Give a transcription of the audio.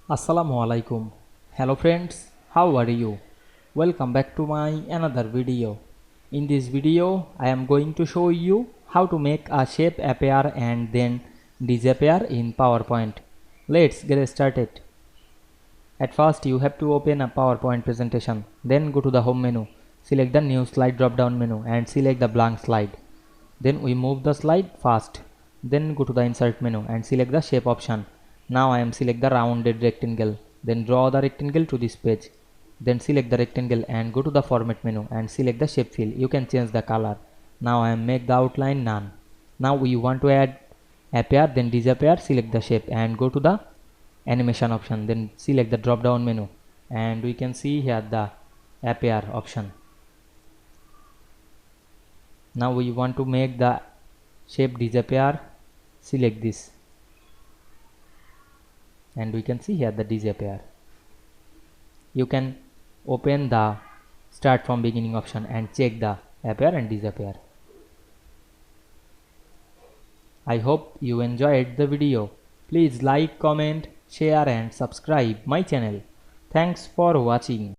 Assalamu Walaikum. Hello friends, how are you? Welcome back to my another video. In this video, I am going to show you how to make a shape appear and then disappear in PowerPoint. Let's get started. At first, you have to open a PowerPoint presentation. Then go to the home menu. Select the new slide drop down menu and select the blank slide. Then we move the slide fast. Then go to the insert menu and select the shape option. Now I am select the rounded rectangle. Then draw the rectangle to this page. Then select the rectangle and go to the format menu and select the shape fill. You can change the color. Now I am make the outline none. Now we want to add appear, then disappear. Select the shape and go to the animation option. Then select the drop down menu and we can see here the appear option. Now we want to make the shape disappear. Select this and we can see here the disappear. You can open the start from beginning option and check the appear and disappear. I hope you enjoyed the video. Please like, comment, share and subscribe my channel. Thanks for watching.